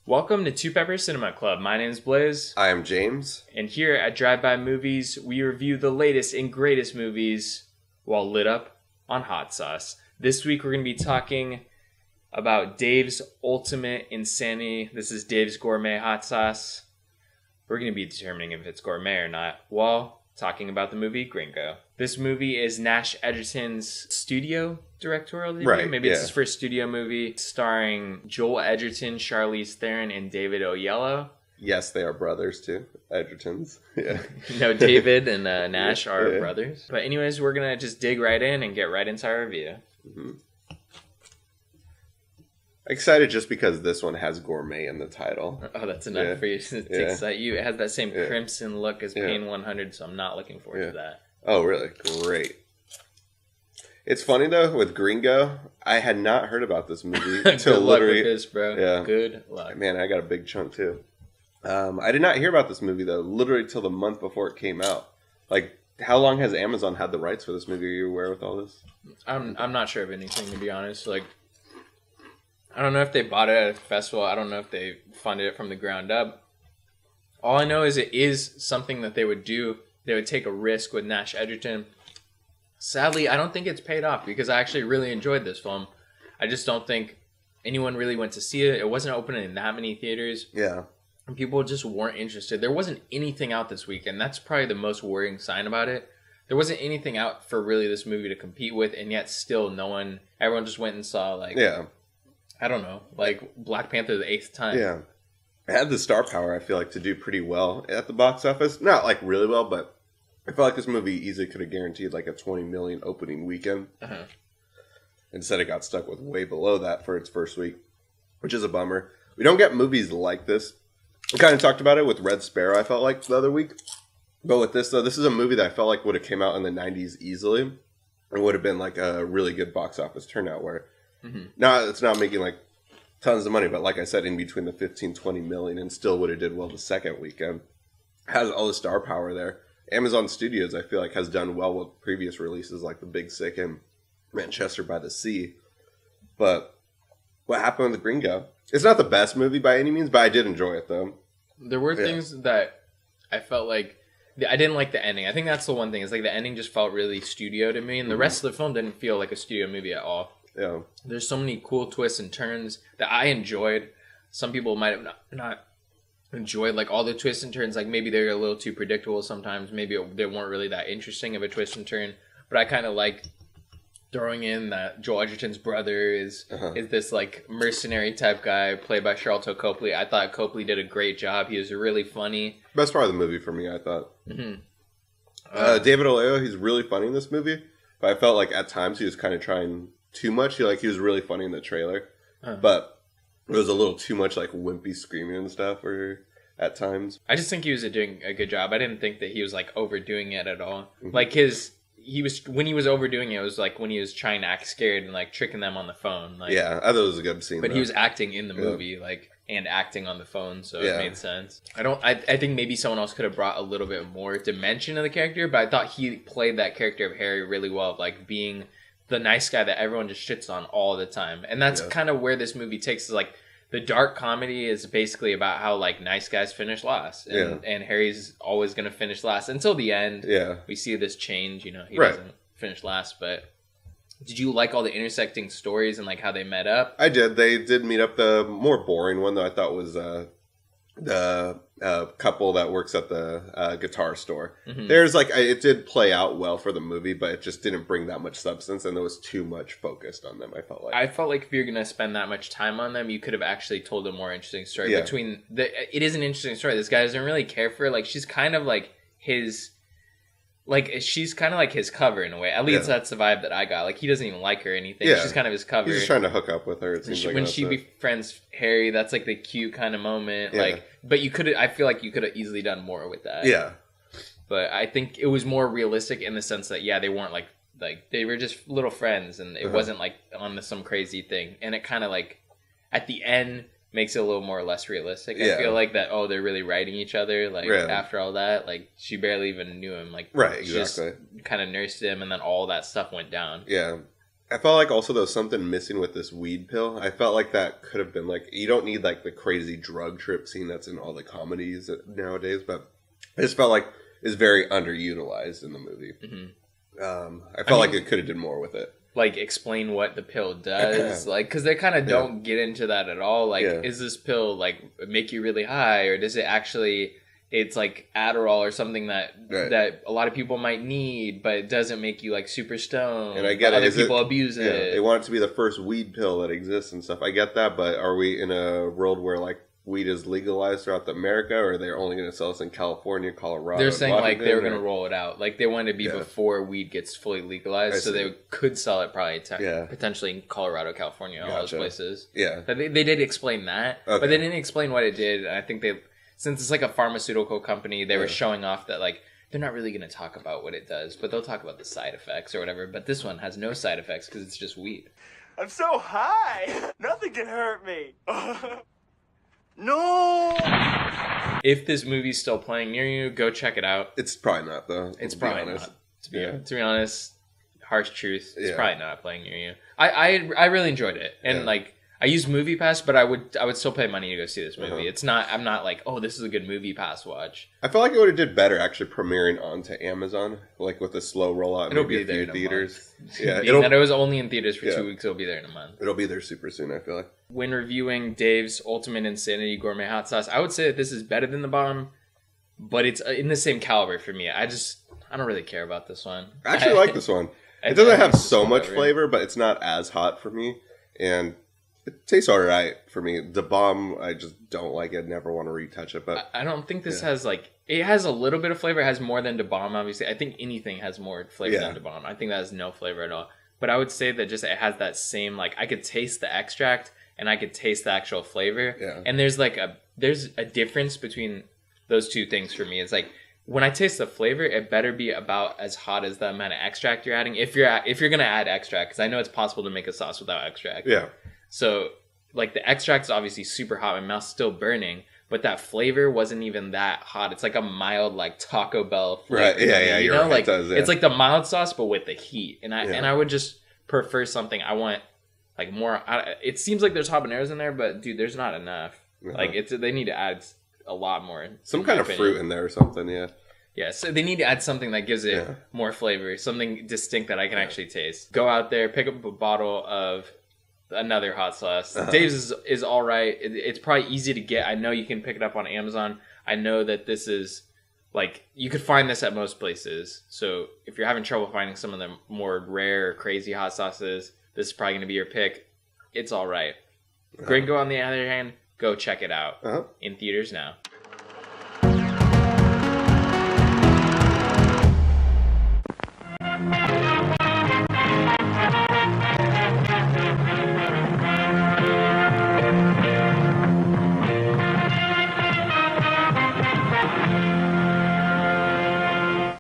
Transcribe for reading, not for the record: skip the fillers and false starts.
Welcome to Two Pepper Cinema Club. My name is Blaise. I am James. And here at Drive By Movies, we review the latest and greatest movies while lit up on hot sauce. This week we're going to be talking about Dave's Ultimate Insanity. This is Dave's Gourmet Hot Sauce. We're going to be determining if it's gourmet or not while talking about the movie Gringo. This movie is Nash Edgerton's studio directorial debut. Right, Maybe it's his first studio movie, starring Joel Edgerton, Charlize Theron, and David Oyelowo. Yes, they are brothers too. Edgertons. Yeah. No, David and Nash are brothers. But anyways, we're going to just dig right in and get right into our review. Mm-hmm. Excited just because this one has gourmet in the title. Oh, that's enough for you to excite you. It has that same crimson look as Pain 100, so I'm not looking forward to that. Oh, really? Great. It's funny, though, with Gringo, I had not heard about this movie until literally... Good luck with this, bro. Yeah. Good luck. Man, I got a big chunk, too. I did not hear about this movie, though, literally till the month before it came out. Like, how long has Amazon had the rights for this movie? Are you aware with all this? I'm not sure of anything, to be honest. Like, I don't know if they bought it at a festival. I don't know if they funded it from the ground up. All I know is it is something that they would do. They would take a risk with Nash Edgerton. Sadly, I don't think it's paid off because I actually really enjoyed this film. I just don't think anyone really went to see it. It wasn't opening in that many theaters. Yeah. And people just weren't interested. There wasn't anything out this week, and that's probably the most worrying sign about it. There wasn't anything out for really this movie to compete with, and yet still everyone just went and saw, like, I don't know, like Black Panther the 8th time. Yeah. It had the star power, I feel like, to do pretty well at the box office. Not, like, really well, but I feel like this movie easily could have guaranteed, like, a $20 million opening weekend. Uh-huh. Instead, it got stuck with way below that for its first week, which is a bummer. We don't get movies like this. We kind of talked about it with Red Sparrow, I felt like, the other week. But with this, though, this is a movie that I felt like would have came out in the 90s easily. And would have been, like, a really good box office turnout where... Mm-hmm. Now, it's not making, like, tons of money, but like I said, in between the 15-20 million, and still would have did well the second weekend. Has all the star power there. Amazon Studios, I feel like, has done well with previous releases like The Big Sick and Manchester by the Sea. But what happened with the Gringo? It's not the best movie by any means, but I did enjoy it, though. There were things that I felt like... I didn't like the ending. I think that's the one thing. It's like the ending just felt really studio to me, and the rest of the film didn't feel like a studio movie at all. Yeah. There's so many cool twists and turns that I enjoyed. Some people might have not enjoyed, like, all the twists and turns. Like, maybe they're a little too predictable sometimes. Maybe they weren't really that interesting of a twist and turn. But I kind of like throwing in that Joel Edgerton's brother is this, like, mercenary type guy played by Sharlto Copley. I thought Copley did a great job. He was really funny. Best part of the movie for me, I thought. Mm-hmm. David Oyelowo, he's really funny in this movie. But I felt like at times he was kind of trying... too much. He was really funny in the trailer, but it was a little too much, like, wimpy screaming and stuff at times. I just think he was doing a good job. I didn't think that he was, like, overdoing it at all. Mm-hmm. Like, when he was overdoing it, it was like when he was trying to act scared and, like, tricking them on the phone. Like, yeah, I thought it was a good scene. But he was acting in the movie, like, and acting on the phone, so it made sense. I think maybe someone else could have brought a little bit more dimension to the character, but I thought he played that character of Harry really well, of, like, being the nice guy that everyone just shits on all the time. And that's kind of where this movie takes, is, like, the dark comedy is basically about how, like, nice guys finish last. And Harry's always going to finish last until the end. Yeah. We see this change, he doesn't finish last. But did you like all the intersecting stories and, like, how they met up? I did. They did meet up. The more boring one, though, I thought was the couple that works at the guitar store. Mm-hmm. There's, like, it did play out well for the movie, but it just didn't bring that much substance, and there was too much focused on them, I felt like if you're going to spend that much time on them, you could have actually told a more interesting story. It is an interesting story. This guy doesn't really care for her. Like, she's kind of like his... Like, she's kind of like his cover in a way. At least that's the vibe that I got. Like, he doesn't even like her or anything. Yeah. She's kind of his cover. He's just trying to hook up with her, it seems like. When she befriends Harry, that's, like, the cute kind of moment. Yeah. Like, but I feel like you could have easily done more with that. Yeah. But I think it was more realistic in the sense that, they weren't, like they were just little friends, and it wasn't, like, on some crazy thing. And it kind of, like, at the end... makes it a little more or less realistic. I feel like that, they're really writing each other, like, after all that. Like, she barely even knew him. Like, exactly. She just kind of nursed him, and then all that stuff went down. Yeah. I felt like also there was something missing with this weed pill. I felt like that could have been like, you don't need like the crazy drug trip scene that's in all the comedies nowadays, but I just felt like it's very underutilized in the movie. I felt like it could have done more with it. Like, explain what the pill does, like, because they kind of don't get into that at all. Like, is this pill like make you really high, or does it actually? It's like Adderall or something that a lot of people might need, but it doesn't make you like super stoned. And I get other people abuse it. They want it to be the first weed pill that exists and stuff. I get that, but are we in a world where like weed is legalized throughout America, or they're only going to sell this in California, Colorado? They're saying like they were going to roll it out. Like they wanted to be before weed gets fully legalized, so they could sell it probably potentially in Colorado, California, all those places. Yeah, but they did explain that, but they didn't explain what it did. And I think since it's like a pharmaceutical company, they were showing off that like they're not really going to talk about what it does, but they'll talk about the side effects or whatever. But this one has no side effects because it's just weed. I'm so high, nothing can hurt me. No! If this movie's still playing near you, go check it out. It's probably not, though. It's probably not. To be honest, harsh truth, it's probably not playing near you. I really enjoyed it, and like I used Movie Pass, but I would still pay money to go see this movie. It's not. I'm not like, oh, this is a good Movie Pass watch. I feel like it would have did better actually premiering onto Amazon, like with a slow rollout. It'll be there in theaters. Yeah, it was only in theaters for 2 weeks. It'll be there in a month. It'll be there super soon. I feel like. When reviewing Dave's Ultimate Insanity Gourmet Hot Sauce, I would say that this is better than the bomb, but it's in the same caliber for me. I don't really care about this one. I actually like this one. It doesn't have so much flavor, but it's not as hot for me, and it tastes all right for me. The bomb, I just don't like it. Never want to retouch it. But I don't think this has like, it has a little bit of flavor. It has more than the bomb, obviously. I think anything has more flavor than the bomb. I think that has no flavor at all. But I would say that just it has that same, like, I could taste the extract and I could taste the actual flavor. Yeah. And there's a difference between those two things for me. It's like, when I taste the flavor, it better be about as hot as the amount of extract you're adding. If you're gonna add extract, because I know it's possible to make a sauce without extract. Yeah. So, like, the extract is obviously super hot. My mouth's still burning, but that flavor wasn't even that hot. It's like a mild, like, Taco Bell flavor. Right, yeah, you know? Right. Like, it's like the mild sauce, but with the heat. And I would just prefer something. I want, like, more. It seems like there's habaneros in there, but, dude, there's not enough. Like, they need to add a lot more. Some kind of fruit in there or something, Yeah, so they need to add something that gives it more flavor, something distinct that I can actually taste. Go out there, pick up a bottle of another hot sauce. Dave's is all right. It's probably easy to get. I know you can pick it up on Amazon. I know that this is, like, you could find this at most places. So if you're having trouble finding some of the more rare or crazy hot sauces, this is probably going to be your pick. It's all right. Gringo, on the other hand, go check it out in theaters now.